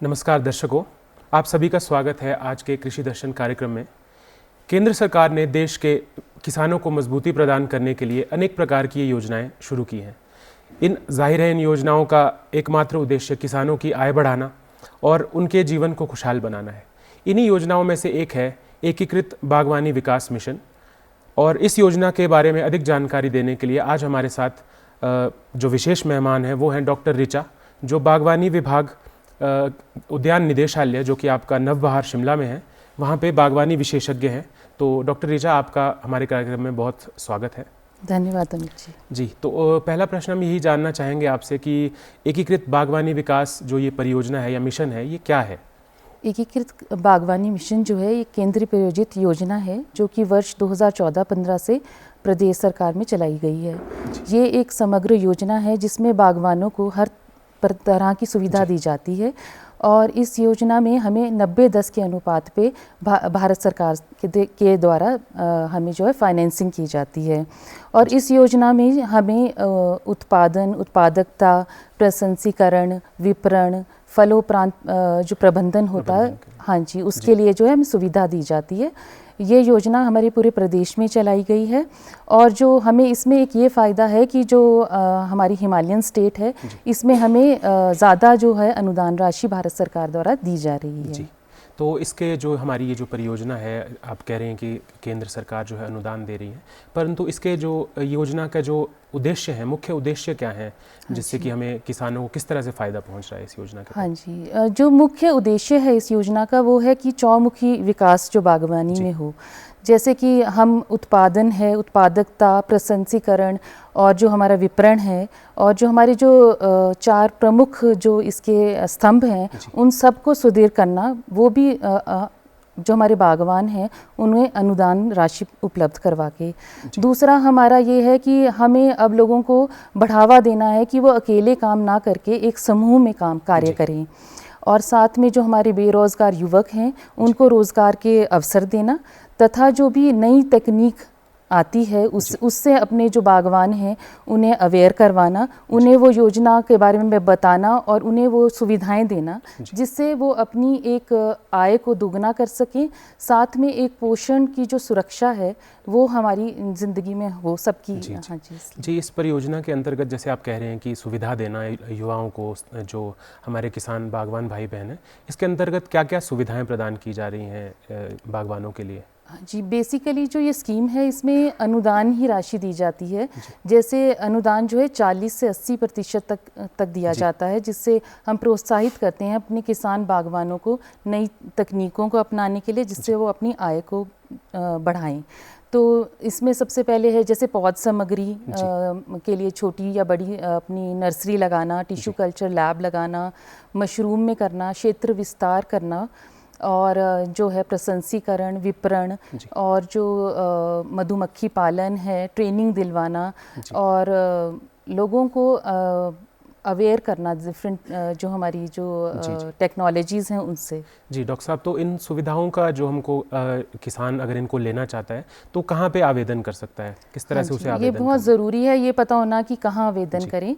नमस्कार दर्शकों, आप सभी का स्वागत है आज के कृषि दर्शन कार्यक्रम में। केंद्र सरकार ने देश के किसानों को मजबूती प्रदान करने के लिए अनेक प्रकार की योजनाएं शुरू की हैं। जाहिर है इन योजनाओं का एकमात्र उद्देश्य किसानों की आय बढ़ाना और उनके जीवन को खुशहाल बनाना है। इन्हीं योजनाओं में से एक है एकीकृत बागवानी विकास मिशन। और इस योजना के बारे में अधिक जानकारी देने के लिए आज हमारे साथ जो विशेष मेहमान हैं वो हैं डॉक्टर ऋचा, जो बागवानी विभाग उद्यान निदेशालय जो कि आपका नवबहार शिमला में है, वहाँ पे बागवानी विशेषज्ञ हैं। तो डॉक्टर ऋचा, आपका हमारे कार्यक्रम में बहुत स्वागत है। धन्यवाद अमित जी। जी, तो पहला प्रश्न हम यही जानना चाहेंगे आपसे कि एकीकृत बागवानी विकास जो ये परियोजना है या मिशन है, ये क्या है? एकीकृत बागवानी मिशन जो है ये केंद्र प्रायोजित योजना है जो कि वर्ष 2014-15 से प्रदेश सरकार में चलाई गई है। ये एक समग्र योजना है जिसमें बागवानों को हर तरह की सुविधा दी जाती है और इस योजना में हमें 90-10 के अनुपात पे भारत सरकार के द्वारा हमें जो है फाइनेंसिंग की जाती है। और इस योजना में हमें उत्पादन, उत्पादकता, प्रसंस्करण, विपणन, फलोपरांत जो प्रबंधन होता है, हाँ जी, उसके लिए जो है हमें सुविधा दी जाती है। ये योजना हमारे पूरे प्रदेश में चलाई गई है और जो हमें इसमें एक ये फ़ायदा है कि जो हमारी हिमालयन स्टेट है इसमें हमें ज़्यादा जो है अनुदान राशि भारत सरकार द्वारा दी जा रही है। जी, तो इसके जो हमारी ये जो परियोजना है, आप कह रहे हैं कि केंद्र सरकार जो है अनुदान दे रही है, परंतु इसके जो योजना का जो उद्देश्य है, मुख्य उद्देश्य क्या है जिससे कि हमें किसानों को किस तरह से फ़ायदा पहुंच रहा है इस योजना का? हाँ जी, जो मुख्य उद्देश्य है इस योजना का वो है कि चौमुखी विकास जो बागवानी में हो। जैसे कि हम उत्पादन है, उत्पादकता, प्रसंस्करण और जो हमारा विपणन है और जो हमारे जो 4 प्रमुख जो इसके स्तंभ हैं उन सबको सुदृढ़ करना, वो भी जो हमारे बागवान हैं उन्हें अनुदान राशि उपलब्ध करवा के। दूसरा हमारा ये है कि हमें अब लोगों को बढ़ावा देना है कि वो अकेले काम ना करके एक समूह में कार्य करें और साथ में जो हमारे बेरोज़गार युवक हैं उनको रोज़गार के अवसर देना तथा जो भी नई तकनीक आती है उससे अपने जो बागवान हैं उन्हें अवेयर करवाना, उन्हें वो योजना के बारे में बताना और उन्हें वो सुविधाएं देना जिससे वो अपनी एक आय को दोगुना कर सकें। साथ में एक पोषण की जो सुरक्षा है वो हमारी ज़िंदगी में हो सबकी। हाँ जी, इस परियोजना के अंतर्गत जैसे आप कह रहे हैं कि सुविधा देना युवाओं को, जो हमारे किसान बागवान भाई बहन हैं, इसके अंतर्गत क्या क्या सुविधाएँ प्रदान की जा रही हैं बागवानों के लिए? जी, बेसिकली जो ये स्कीम है इसमें अनुदान ही राशि दी जाती है। जैसे अनुदान जो है 40 से 80% तक दिया जाता है, जिससे हम प्रोत्साहित करते हैं अपने किसान बागवानों को नई तकनीकों को अपनाने के लिए, जिससे वो अपनी आय को बढ़ाएं। तो इसमें सबसे पहले है जैसे पौध सामग्री के लिए छोटी या बड़ी अपनी नर्सरी लगाना, टिश्यू कल्चर लैब लगाना, मशरूम में करना, क्षेत्र विस्तार करना और जो है प्रसंस्करण, विपणन और जो मधुमक्खी पालन है, ट्रेनिंग दिलवाना और लोगों को अवेयर करना डिफरेंट जो हमारी जो टेक्नोलॉजीज़ हैं उनसे। जी डॉक्टर साहब, तो इन सुविधाओं का जो हमको किसान अगर इनको लेना चाहता है तो कहाँ पे आवेदन कर सकता है, किस तरह से उसे आवेदन? ये बहुत ज़रूरी है ये पता होना कि कहाँ आवेदन करें।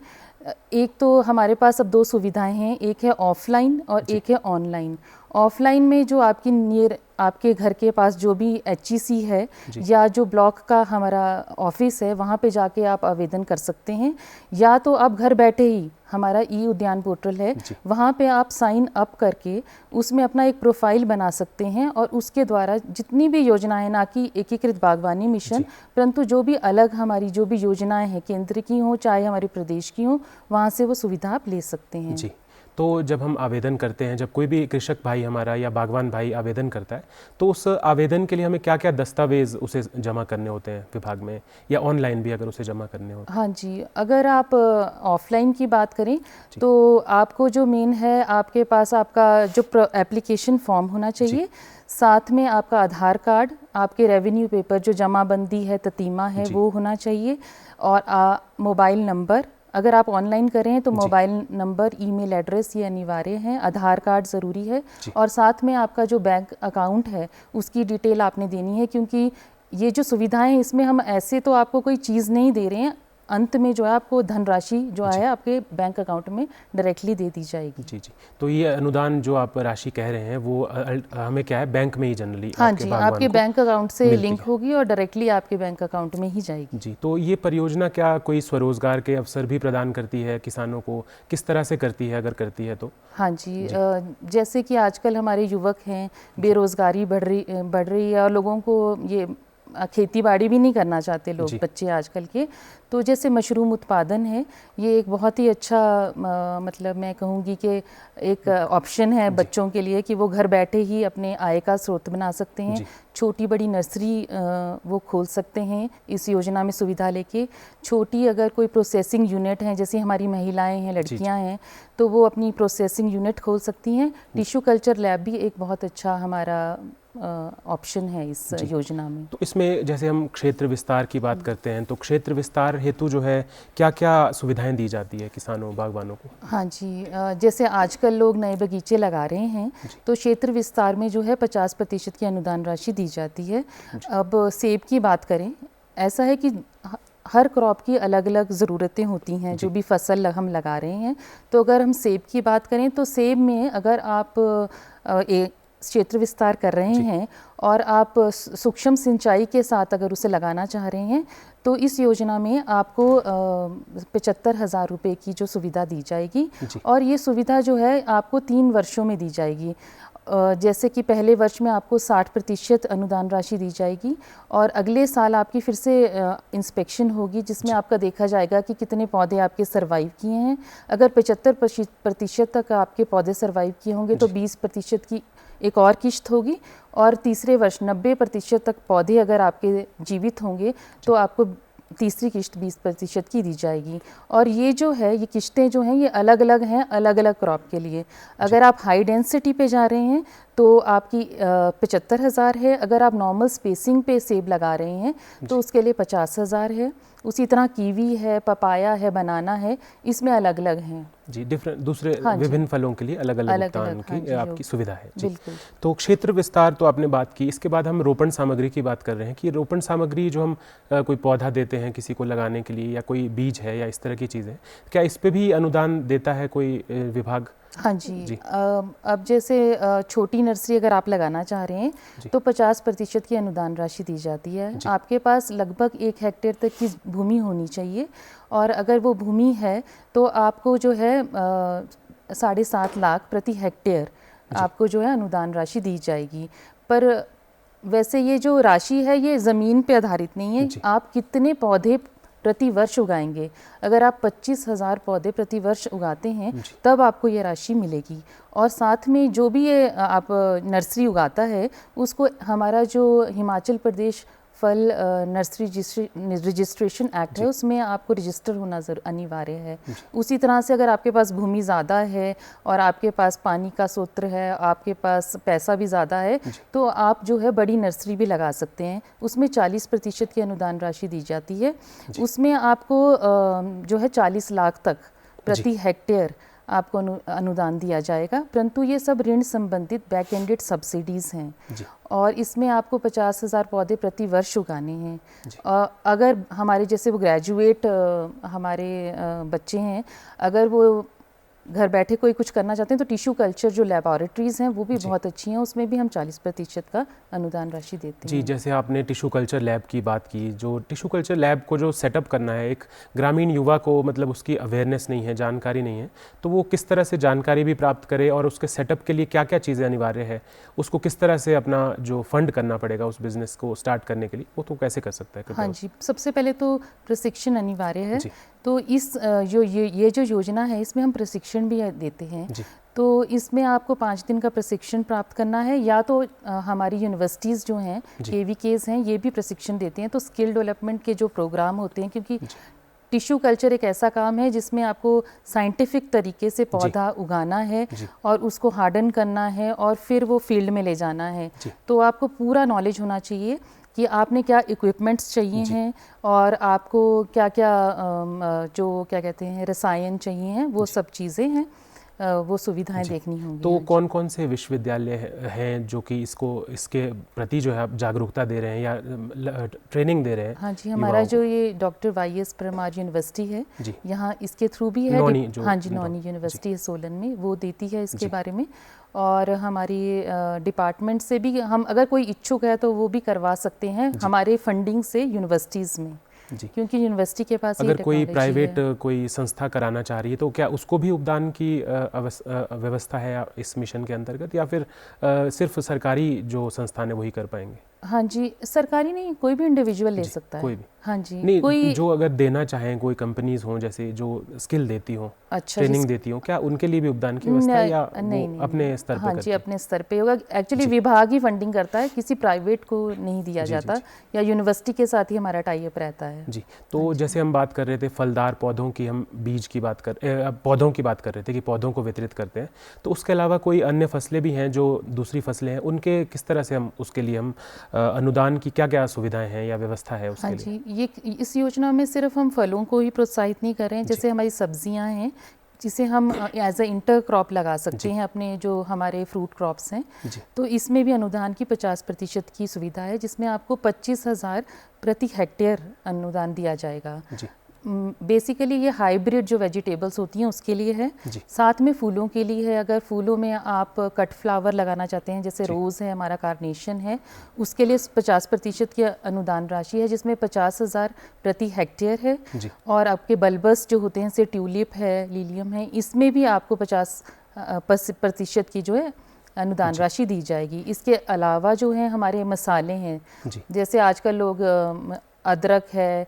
एक तो हमारे पास अब 2 सुविधाएं हैं, एक है ऑफलाइन और एक है ऑनलाइन। ऑफलाइन में जो आपकी नियर आपके घर के पास जो भी HEC है या जो ब्लॉक का हमारा ऑफिस है वहाँ पे जाके आप आवेदन कर सकते हैं, या तो आप घर बैठे ही हमारा उद्यान पोर्टल है वहाँ पे आप साइन अप करके उसमें अपना एक प्रोफाइल बना सकते हैं और उसके द्वारा जितनी भी योजनाएं, ना कि एकीकृत बागवानी मिशन परंतु जो भी अलग हमारी जो भी योजनाएं हैं केंद्र की हों चाहे हमारे प्रदेश की हों, वहाँ से वो सुविधा आप ले सकते हैं। जी, तो जब हम आवेदन करते हैं, जब कोई भी कृषक भाई हमारा या बागवान भाई आवेदन करता है तो उस आवेदन के लिए हमें क्या क्या दस्तावेज़ उसे जमा करने होते हैं विभाग में, या ऑनलाइन भी अगर उसे जमा करने हो? हाँ जी, अगर आप ऑफलाइन की बात करें तो आपको जो मेन है आपके पास आपका जो एप्लीकेशन फॉर्म होना चाहिए, साथ में आपका आधार कार्ड, आपके रेवेन्यू पेपर जो जमाबंदी है, ततीमा है वो होना चाहिए और मोबाइल नंबर। अगर आप ऑनलाइन करें तो मोबाइल नंबर, ईमेल एड्रेस ये अनिवार्य हैं, आधार कार्ड ज़रूरी है और साथ में आपका जो बैंक अकाउंट है उसकी डिटेल आपने देनी है, क्योंकि ये जो सुविधाएं इसमें हम ऐसे तो आपको कोई चीज़ नहीं दे रहे हैं, अंत में जो है आपको धनराशि जो है आपके बैंक अकाउंट में डायरेक्टली दे दी जाएगी। जी जी। तो ये अनुदान जो आप राशि कह रहे हैं वो हमें क्या है, बैंक में ही जनरली हाँ जी, आपके बैंक अकाउंट से लिंक होगी और डायरेक्टली आपके बैंक अकाउंट में ही जाएगी। जी। तो ये परियोजना क्या कोई स्वरोजगार के अवसर भी प्रदान करती है किसानों को, किस तरह से करती है अगर करती है तो? हाँ जी, जैसे कि आजकल हमारे युवक हैं, बेरोज़गारी बढ़ रही है और लोगों को ये खेती बाड़ी भी नहीं करना चाहते लोग, बच्चे आजकल के, तो जैसे मशरूम उत्पादन है, ये एक बहुत ही अच्छा मतलब मैं कहूँगी कि एक ऑप्शन है बच्चों के लिए कि वो घर बैठे ही अपने आय का स्रोत बना सकते हैं। छोटी बड़ी नर्सरी वो खोल सकते हैं इस योजना में सुविधा लेके। छोटी अगर कोई प्रोसेसिंग यूनिट है, जैसे हमारी महिलाएं हैं, लड़कियां हैं, तो वो अपनी प्रोसेसिंग यूनिट खोल सकती हैं। टिश्यू कल्चर लैब भी एक बहुत अच्छा हमारा ऑप्शन है इस योजना में। तो इसमें जैसे हम क्षेत्र विस्तार की बात करते हैं, तो क्षेत्र विस्तार हेतु जो है क्या क्या सुविधाएं दी जाती है किसानों बागवानों को? हाँ जी, जैसे आजकल लोग नए बगीचे लगा रहे हैं, तो क्षेत्र विस्तार में जो है 50% की अनुदान राशि दी जाती है। अब सेब की बात करें, ऐसा है कि हर क्रॉप की अलग अलग ज़रूरतें होती हैं, जो भी फसल हम लगा रहे हैं। तो अगर हम सेब की बात करें तो सेब में अगर आप एक क्षेत्र विस्तार कर रहे हैं और आप सूक्ष्म सिंचाई के साथ अगर उसे लगाना चाह रहे हैं, तो इस योजना में आपको 75,000 रुपये की जो सुविधा दी जाएगी। और ये सुविधा जो है आपको 3 वर्षों में दी जाएगी। जैसे कि पहले वर्ष में आपको 60% अनुदान राशि दी जाएगी और अगले साल आपकी फिर से इंस्पेक्शन होगी, जिसमें आपका देखा जाएगा कि कितने पौधे आपके सर्वाइव किए हैं। अगर 75% तक आपके पौधे सर्वाइव किए होंगे तो 20% की एक और किश्त होगी और तीसरे वर्ष 90% तक पौधे अगर आपके जीवित होंगे तो आपको तीसरी किश्त 20% की दी जाएगी। और ये जो है, ये किश्तें जो हैं, ये अलग अलग हैं अलग अलग क्रॉप के लिए। अगर आप हाई डेंसिटी पे जा रहे हैं तो आपकी 75,000 है। अगर आप नॉर्मल स्पेसिंग पे सेब लगा रहे हैं तो उसके लिए 50,000 है। उसी तरह कीवी है, पपाया है, बनाना है, इसमें अलग अलग हैं जी। डिफरेंट दूसरे विभिन्न फलों के लिए अलग अलग भुगतान की आपकी सुविधा है जी। तो क्षेत्र विस्तार तो आपने बात की, इसके बाद हम रोपण सामग्री की बात कर रहे हैं कि रोपण सामग्री जो हम कोई पौधा देते हैं किसी को लगाने के लिए या कोई बीज है या इस तरह की चीज़ें, क्या इस पे भी अनुदान देता है कोई विभाग? हाँ जी, अब जैसे छोटी नर्सरी अगर आप लगाना चाह रहे हैं तो 50% की अनुदान राशि दी जाती है। आपके पास लगभग 1 हेक्टेयर तक की भूमि होनी चाहिए और अगर वो भूमि है तो आपको जो है 7.5 लाख प्रति हेक्टेयर आपको जो है अनुदान राशि दी जाएगी। पर वैसे ये जो राशि है ये ज़मीन पे आधारित नहीं है, आप कितने पौधे प्रति वर्ष उगाएंगे। अगर आप 25,000 पौधे प्रति वर्ष उगाते हैं तब आपको ये राशि मिलेगी। और साथ में जो भी ये आप नर्सरी उगाता है उसको हमारा जो हिमाचल प्रदेश फल नर्सरी रजिस्ट्रेशन एक्ट है उसमें आपको रजिस्टर होना अनिवार्य है। उसी तरह से अगर आपके पास भूमि ज़्यादा है और आपके पास पानी का स्रोत है, आपके पास पैसा भी ज़्यादा है, तो आप जो है बड़ी नर्सरी भी लगा सकते हैं। उसमें 40% की अनुदान राशि दी जाती है। उसमें आपको जो है 40 लाख तक प्रति हेक्टेयर आपको अनुदान दिया जाएगा। परंतु ये सब ऋण संबंधित बैक एंडेड सब्सिडीज़ हैं और इसमें आपको 50,000 पौधे प्रति वर्ष उगाने हैं। अगर हमारे जैसे वो ग्रेजुएट हमारे बच्चे हैं, अगर वो घर बैठे कोई कुछ करना चाहते हैं तो टिश्यू कल्चर जो लैबोरेटरीज़ हैं वो भी बहुत अच्छी हैं, उसमें भी हम 40% का अनुदान राशि देते हैं। जी, जैसे आपने टिश्यू कल्चर लैब की बात की, जो टिश्यू कल्चर लैब को जो सेटअप करना है, एक ग्रामीण युवा को मतलब उसकी अवेयरनेस नहीं है, जानकारी नहीं है, तो वो किस तरह से जानकारी भी प्राप्त करे और उसके सेटअप के लिए क्या क्या चीज़ें अनिवार्य है, उसको किस तरह से अपना जो फंड करना पड़ेगा उस बिज़नेस को स्टार्ट करने के लिए, वो तो कैसे कर सकता है? हाँ जी, सबसे पहले तो प्रशिक्षण अनिवार्य है। तो इस ये जो योजना है इसमें हम प्रशिक्षण भी देते हैं। तो इसमें आपको 5 दिन का प्रशिक्षण प्राप्त करना है, या तो हमारी यूनिवर्सिटीज़ जो हैं KVKs हैं ये भी प्रशिक्षण देते हैं। तो स्किल डेवलपमेंट के जो प्रोग्राम होते हैं, क्योंकि टिश्यू कल्चर एक ऐसा काम है जिसमें आपको साइंटिफिक तरीके से पौधा उगाना है और उसको हार्डन करना है और फिर वो फील्ड में ले जाना है। तो आपको पूरा नॉलेज होना चाहिए कि आपने क्या इक्विपमेंट्स चाहिए हैं और आपको क्या क्या जो क्या कहते हैं रसायन चाहिए हैं, वो सब चीज़ें हैं। वो सुविधाएं देखनी होंगी। तो कौन कौन से विश्वविद्यालय हैं जो कि इसके प्रति जो है आप जागरूकता दे रहे हैं या ट्रेनिंग दे रहे हैं? हाँ जी, हमारा जो ये डॉक्टर वाई.एस. परमार यूनिवर्सिटी है, यहाँ इसके थ्रू भी है। हाँ जी, नौनी यूनिवर्सिटी है सोलन में, वो देती है इसके बारे में। और हमारी डिपार्टमेंट से भी हम अगर कोई इच्छुक है तो वो भी करवा सकते हैं हमारे फंडिंग से यूनिवर्सिटीज़ में जी। क्योंकि यूनिवर्सिटी के पास अगर कोई प्राइवेट कोई संस्था कराना चाह रही है तो क्या उसको भी उपदान की व्यवस्था है इस मिशन के अंतर्गत, या फिर सिर्फ सरकारी जो संस्थान है वही कर पाएंगे? हाँ जी, सरकारी नहीं, कोई भी इंडिविजुअल ले सकता है। कोई भी? हाँ जी, नहीं, कोई जो अगर देना चाहें, कोई कंपनीज हों जैसे जो स्किल देती हों, अच्छा ट्रेनिंग देती हों, क्या उनके लिए भी उपदान की व्यवस्था है या नहीं, अपने स्तर पर? हाँ जी, अपने स्तर पे होगा। एक्चुअली विभाग ही फंडिंग करता है, किसी प्राइवेट को नहीं दिया जाता, या यूनिवर्सिटी के साथ ही हमारा टाई अप रहता है। जी, तो जैसे हम बात कर रहे थे फलदार पौधों की, हम बीज की बात पौधों की बात कर रहे थे कि पौधों को वितरित करते हैं, तो उसके अलावा कोई अन्य फसलें भी हैं जो दूसरी फसलें हैं, उनके किस तरह से हम उसके लिए हम अनुदान की क्या क्या सुविधाएं हैं या व्यवस्था है उसके लिए? हाँ जी, ये इस योजना में सिर्फ हम फलों को ही प्रोत्साहित नहीं कर रहे हैं, जैसे हमारी सब्जियां हैं जिसे हम एज अ इंटर क्रॉप लगा सकते हैं अपने जो हमारे फ्रूट क्रॉप्स हैं, तो इसमें भी अनुदान की 50% की सुविधा है, जिसमें आपको 25,000 प्रति हेक्टेयर अनुदान दिया जाएगा। बेसिकली ये हाइब्रिड जो वेजिटेबल्स होती हैं उसके लिए है, साथ में फूलों के लिए है। अगर फूलों में आप कट फ्लावर लगाना चाहते हैं, जैसे रोज़ है, हमारा कार्नेशन है, उसके लिए 50% की अनुदान राशि है, जिसमें 50,000 प्रति हेक्टेयर है। और आपके बल्बस जो होते हैं, जैसे ट्यूलिप है, लिलियम है, इसमें भी आपको 50% की जो है अनुदान राशि दी जाएगी। इसके अलावा जो है हमारे मसाले हैं, जैसे आजकल लोग अदरक है,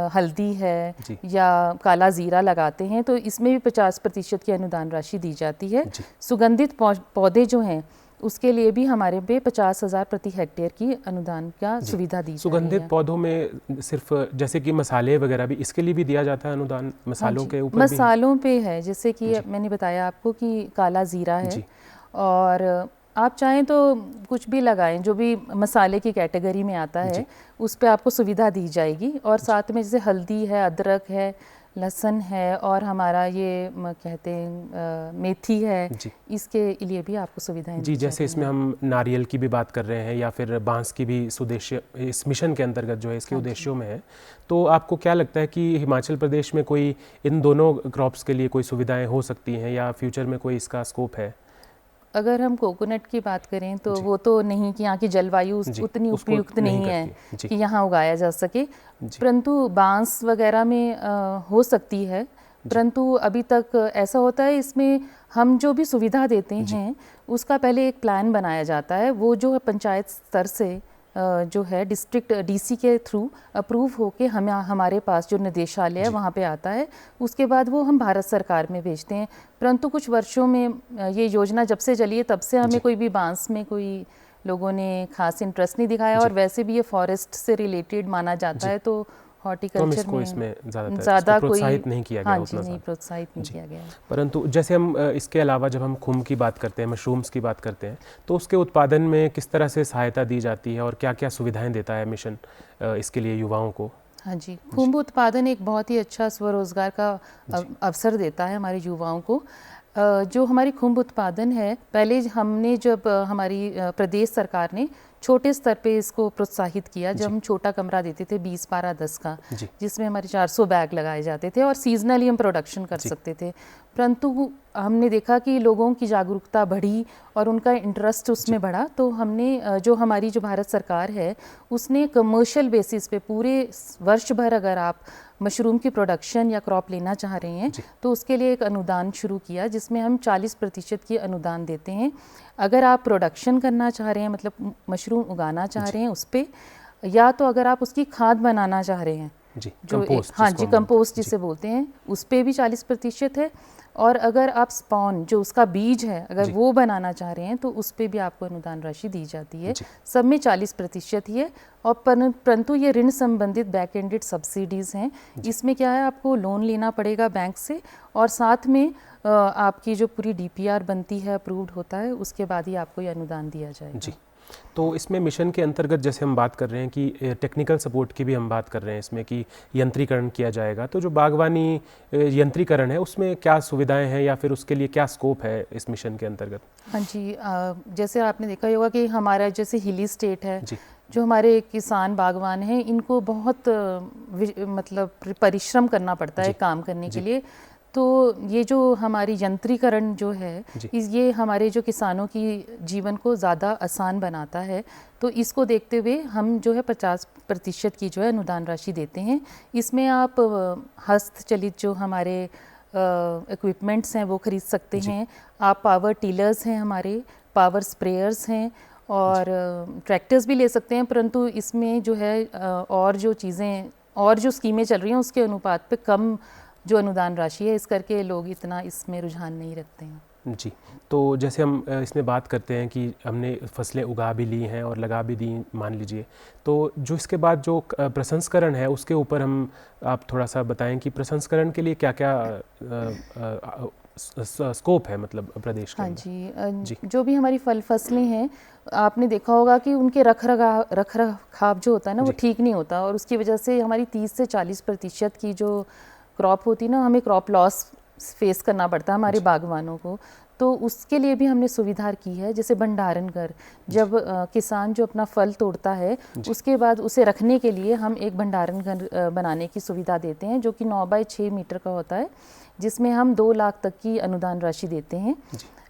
हल्दी है या काला ज़ीरा लगाते हैं, तो इसमें भी 50% की अनुदान राशि दी जाती है। सुगंधित पौधे जो हैं उसके लिए भी हमारे पे 50,000 प्रति हेक्टेयर की अनुदान का सुविधा दी जाती है। सुगंधित पौधों में सिर्फ जैसे कि मसाले वगैरह भी, इसके लिए भी दिया जाता है अनुदान? मसालों के ऊपर मसालों पे है, जैसे कि मैंने बताया आपको कि काला ज़ीरा है, और आप चाहें तो कुछ भी लगाएं जो भी मसाले की कैटेगरी में आता है, उस पे आपको सुविधा दी जाएगी। और साथ में जैसे हल्दी है, अदरक है, लहसुन है, और हमारा ये कहते हैं मेथी है, इसके लिए भी आपको सुविधाएं जी। जैसे इसमें हम नारियल की भी बात कर रहे हैं या फिर बांस की भी सुदेश्य इस मिशन के अंतर्गत जो है इसके उद्देश्यों में है, तो आपको क्या लगता है कि हिमाचल प्रदेश में कोई इन दोनों क्रॉप्स के लिए कोई सुविधाएं हो सकती हैं या फ्यूचर में कोई इसका स्कोप है? अगर हम कोकोनट की बात करें तो वो तो नहीं कि यहाँ की जलवायु उतनी उपयुक्त नहीं है कि यहाँ उगाया जा सके, परंतु बांस वगैरह में हो सकती है। परंतु अभी तक ऐसा होता है, इसमें हम जो भी सुविधा देते हैं उसका पहले एक प्लान बनाया जाता है, वो जो है पंचायत स्तर से जो है डिस्ट्रिक्ट डीसी के थ्रू अप्रूव होके हमारे पास जो निदेशालय है वहाँ पे आता है, उसके बाद वो हम भारत सरकार में भेजते हैं। परंतु कुछ वर्षों में ये योजना जब से चली है तब से हमें कोई भी बांस में कोई लोगों ने खास इंटरेस्ट नहीं दिखाया, और वैसे भी ये फॉरेस्ट से रिलेटेड माना जाता है, तो हॉर्टिकल्चर में इसमें ज़्यादा प्रोत्साहित नहीं किया गया। हाँ जी, नहीं प्रोत्साहित नहीं किया गया। परंतु जैसे हम इसके अलावा जब हम खुम्ब की बात करते हैं, मशरूम्स की बात करते हैं, तो उसके उत्पादन में किस तरह से सहायता दी जाती है और क्या क्या सुविधाएं देता है मिशन इसके लिए युवाओं को? हाँ जी, खुम्ब उत्पादन एक बहुत ही अच्छा स्वरोजगार का अवसर देता है हमारे युवाओं को। जो हमारी खुम्ब उत्पादन है, पहले हमने जब हमारी प्रदेश सरकार ने छोटे स्तर पे इसको प्रोत्साहित किया, जब हम छोटा कमरा देते थे 20, 12, 10 का, जिसमें हमारे 400 बैग लगाए जाते थे और सीजनली हम प्रोडक्शन कर सकते थे। परंतु हमने देखा कि लोगों की जागरूकता बढ़ी और उनका इंटरेस्ट उसमें बढ़ा, तो हमने जो हमारी जो भारत सरकार है उसने कमर्शियल बेसिस पे पूरे वर्ष भर अगर आप मशरूम की प्रोडक्शन या क्रॉप लेना चाह रहे हैं तो उसके लिए एक अनुदान शुरू किया, जिसमें हम 40% की अनुदान देते हैं। अगर आप प्रोडक्शन करना चाह रहे हैं, मतलब मशरूम उगाना चाह रहे हैं उस पर, या तो अगर आप उसकी खाद बनाना चाह रहे हैं जो हाँ जी, कंपोस्ट जिसे बोलते हैं, उस पर भी 40% है। और अगर आप स्पॉन जो उसका बीज है अगर वो बनाना चाह रहे हैं तो उस पर भी आपको अनुदान राशि दी जाती है। सब में 40% ही है। और परंतु ये ऋण संबंधित बैक एंडेड सब्सिडीज़ हैं, इसमें क्या है, आपको लोन लेना पड़ेगा बैंक से, और साथ में आपकी जो पूरी DPR बनती है, अप्रूव्ड होता है, उसके बाद ही आपको ये अनुदान दिया जाएगा। जी। तो इसमें मिशन के अंतर्गत जैसे हम बात कर रहे हैं कि टेक्निकल सपोर्ट की भी हम बात कर रहे हैं इसमें कि यंत्रीकरण किया जाएगा, तो जो बागवानी यंत्रीकरण है उसमें क्या सुविधाएं हैं या फिर उसके लिए क्या स्कोप है इस मिशन के अंतर्गत? हाँ जी, जैसे आपने देखा ही होगा कि हमारा जैसे हिली स्टेट है जी, जो हमारे किसान बागवान हैं इनको बहुत मतलब परिश्रम करना पड़ता है काम करने के लिए। तो ये जो हमारी यंत्रीकरण जो है ये हमारे जो किसानों की जीवन को ज़्यादा आसान बनाता है। तो इसको देखते हुए हम जो है 50% की जो है अनुदान राशि देते हैं। इसमें आप हस्तचलित जो हमारे इक्विपमेंट्स हैं वो खरीद सकते हैं। आप पावर टीलर्स हैं, हमारे पावर स्प्रेयर्स हैं और ट्रैक्टर्स भी ले सकते हैं, परंतु इसमें जो है और जो चीज़ें और जो स्कीमें चल रही हैं उसके अनुपात पे कम जो अनुदान राशि है, इस करके लोग इतना इसमें रुझान नहीं रखते हैं। जी, तो जैसे हम इसमें बात करते हैं कि हमने फसलें उगा भी ली हैं और लगा भी दी मान लीजिए, तो जो इसके बाद जो प्रसंस्करण है उसके ऊपर हम आप थोड़ा सा बताएं कि प्रसंस्करण के लिए क्या क्या स्कोप है मतलब प्रदेश के अंदर? हाँ जी, जो भी हमारी फल फसलें हैं आपने देखा होगा कि उनके रखरखाव जो होता है ना वो ठीक नहीं होता और उसकी वजह से हमारी 30 से 40% की जो क्रॉप होती है ना, हमें क्रॉप लॉस फेस करना पड़ता है हमारे बागवानों को। तो उसके लिए भी हमने सुविधा की है, जैसे भंडारण घर, जब किसान जो अपना फल तोड़ता है उसके बाद उसे रखने के लिए हम एक भंडारण घर बनाने की सुविधा देते हैं जो कि 9 बाय 6 मीटर का होता है, जिसमें हम 2 लाख तक की अनुदान राशि देते हैं।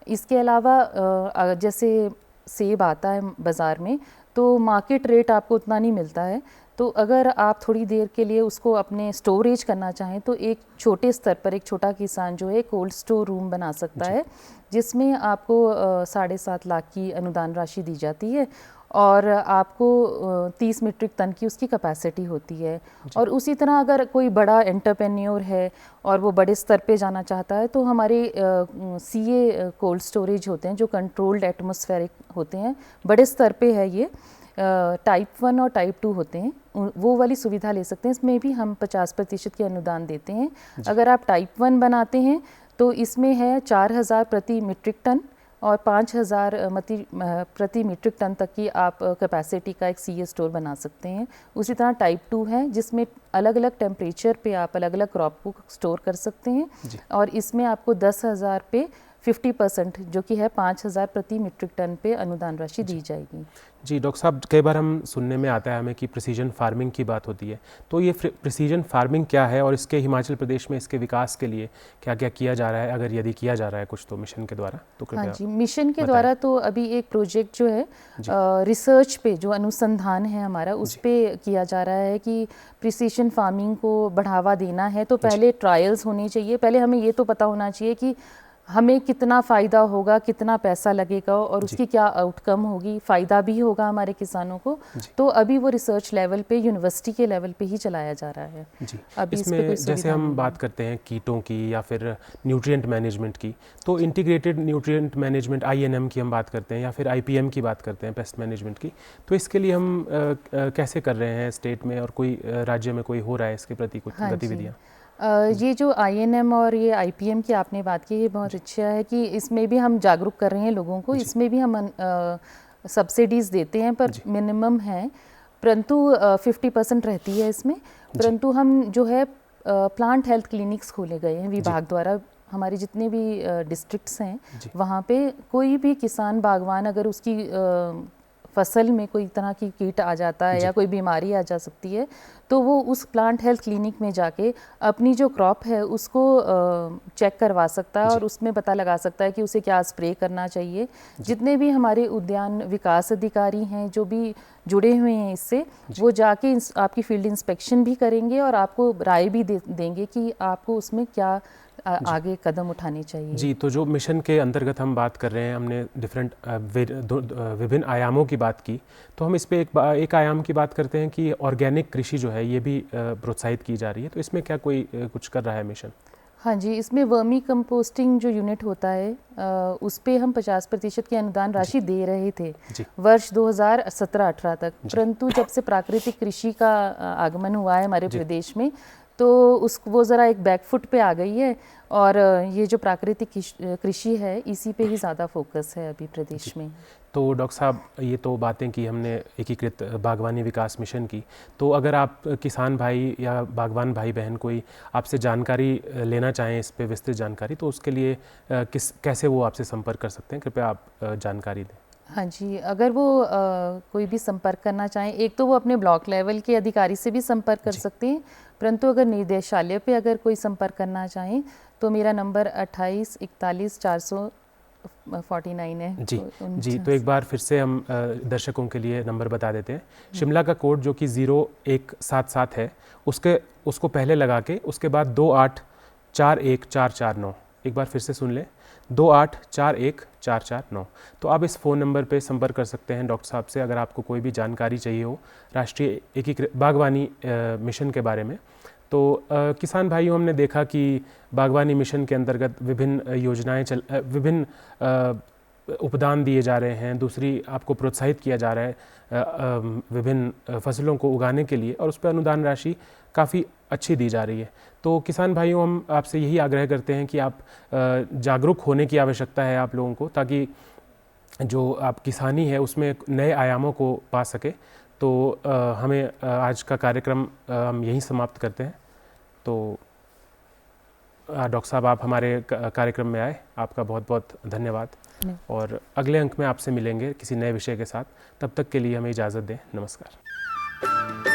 इसके अलावा जैसे सेब आता है बाज़ार में तो मार्केट रेट आपको उतना नहीं मिलता है, तो अगर आप थोड़ी देर के लिए उसको अपने स्टोरेज करना चाहें तो एक छोटे स्तर पर एक छोटा किसान जो है कोल्ड स्टोर रूम बना सकता है, जिसमें आपको 7.5 लाख की अनुदान राशि दी जाती है और आपको 30 मीट्रिक टन की उसकी कैपेसिटी होती है। और उसी तरह अगर कोई बड़ा एंटरप्रेन्योर है और वो बड़े स्तर पे जाना चाहता है तो हमारे सीए कोल्ड स्टोरेज होते हैं जो कंट्रोल्ड एटमॉस्फेरिक होते हैं, बड़े स्तर पे है ये, टाइप 1 और टाइप 2 होते हैं, वो वाली सुविधा ले सकते हैं। इसमें भी हम 50% के अनुदान देते हैं। अगर आप टाइप 1 बनाते हैं तो इसमें है 4,000 प्रति मीट्रिक टन और 5,000 प्रति मीट्रिक टन तक की आप कैपेसिटी का एक सीए स्टोर बना सकते हैं। उसी तरह टाइप 2 है जिसमें अलग अलग टेम्परेचर पे आप अलग अलग क्रॉप को स्टोर कर सकते हैं और इसमें आपको 10,000 पे 50% जो कि है 5,000 प्रति मीट्रिक टन पे अनुदान राशि दी जाएगी। जी डॉक्टर साहब, कई बार हम सुनने में आता है हमें कि प्रिसीजन फार्मिंग की बात होती है, तो ये प्रिसीजन फार्मिंग क्या है और इसके हिमाचल प्रदेश में इसके विकास के लिए क्या क्या किया जा रहा है, अगर यदि किया जा रहा है कुछ तो मिशन के द्वारा तो कृपया। हाँ जी, मिशन के द्वारा तो अभी एक प्रोजेक्ट जो है रिसर्च पे जो अनुसंधान है हमारा उस पे किया जा रहा है कि प्रिसीजन फार्मिंग को बढ़ावा देना है तो पहले ट्रायल्स होने चाहिए। पहले हमें ये तो पता होना चाहिए कि हमें कितना फ़ायदा होगा, कितना पैसा लगेगा और उसकी क्या आउटकम होगी, फ़ायदा भी होगा हमारे किसानों को। तो अभी वो रिसर्च लेवल पे, यूनिवर्सिटी के लेवल पे ही चलाया जा रहा है। जी, अभी इसमें जैसे हम बात करते हैं कीटों की या फिर न्यूट्रिएंट मैनेजमेंट की, तो इंटीग्रेटेड न्यूट्रिएंट मैनेजमेंट INM की हम बात करते हैं या फिर IPM की बात करते हैं पेस्ट मैनेजमेंट की, तो इसके लिए हम कैसे कर रहे हैं स्टेट में और कोई राज्य में कोई हो रहा है इसके प्रति कुछ गतिविधियाँ? ये जो INM और ये IPM की आपने बात की, ये बहुत अच्छा है कि इसमें भी हम जागरूक कर रहे हैं लोगों को। इसमें भी हम सब्सिडीज़ देते हैं पर मिनिमम है, परंतु 50% रहती है इसमें। परंतु हम जो है प्लांट हेल्थ क्लिनिक्स खोले गए हैं विभाग द्वारा, हमारे जितने भी डिस्ट्रिक्ट्स हैं वहाँ पे कोई भी किसान बागवान अगर उसकी फसल में कोई तरह की कीट आ जाता है या कोई बीमारी आ जा सकती है तो वो उस प्लांट हेल्थ क्लिनिक में जाके अपनी जो क्रॉप है उसको चेक करवा सकता है और उसमें पता लगा सकता है कि उसे क्या स्प्रे करना चाहिए। जितने भी हमारे उद्यान विकास अधिकारी हैं जो भी जुड़े हुए हैं इससे, वो जाके आपकी फील्ड इंस्पेक्शन भी करेंगे और आपको राय भी देंगे कि आपको उसमें क्या आगे कदम उठाने चाहिए। जी, तो जो मिशन के अंतर्गत हम बात कर रहे हैं, हमने डिफरेंट विभिन्न आयामों की बात की, तो हम इस पे एक आयाम की बात करते हैं कि ऑर्गेनिक कृषि जो है ये भी प्रोत्साहित की जा रही है, तो इसमें क्या कोई कुछ कर रहा है मिशन? हाँ जी, इसमें वर्मी कंपोस्टिंग जो यूनिट होता है उस पे हम 50% की अनुदान राशि दे रहे थे वर्ष 2017-18 तक, परंतु जब से प्राकृतिक कृषि का आगमन हुआ है हमारे प्रदेश में तो वो ज़रा एक बैकफुट पे आ गई है और ये जो प्राकृतिक कृषि है इसी पे ही ज़्यादा फोकस है अभी प्रदेश में। तो डॉक्टर साहब, ये तो बातें की हमने एकीकृत बागवानी विकास मिशन की, तो अगर आप किसान भाई या बागवान भाई बहन कोई आपसे जानकारी लेना चाहें, इस पे विस्तृत जानकारी, तो उसके लिए कैसे वो आपसे संपर्क कर सकते हैं? कृपया आप जानकारी दें। हाँ जी, अगर वो कोई भी संपर्क करना चाहें, एक तो वो अपने ब्लॉक लेवल के अधिकारी से भी संपर्क कर सकते हैं, परंतु अगर निदेशालय पे अगर कोई संपर्क करना चाहें तो मेरा नंबर 28 41 449 है। जी, तो एक बार फिर से हम दर्शकों के लिए नंबर बता देते हैं। शिमला का कोड जो कि 0177 है, उसको पहले लगा के उसके बाद 28414449, एक बार फिर से सुन लें, 28414449। तो आप इस फ़ोन नंबर पे संपर्क कर सकते हैं डॉक्टर साहब से, अगर आपको कोई भी जानकारी चाहिए हो राष्ट्रीय एकीकृत बागवानी मिशन के बारे में। तो किसान भाइयों, हमने देखा कि बागवानी मिशन के अंतर्गत विभिन्न योजनाएं विभिन्न उपदान दिए जा रहे हैं, दूसरी आपको प्रोत्साहित किया जा रहा है विभिन्न फसलों को उगाने के लिए, और उस पर अनुदान राशि काफ़ी अच्छी दी जा रही है। तो किसान भाइयों, हम आपसे यही आग्रह करते हैं कि आप जागरूक होने की आवश्यकता है आप लोगों को, ताकि जो आप किसानी है उसमें नए आयामों को पा सके। तो हमें आज का कार्यक्रम हम यहीं समाप्त करते हैं। तो डॉक्टर साहब, आप हमारे कार्यक्रम में आए, आपका बहुत बहुत धन्यवाद। और अगले अंक में आपसे मिलेंगे किसी नए विषय के साथ। तब तक के लिए हमें इजाज़त दें। नमस्कार।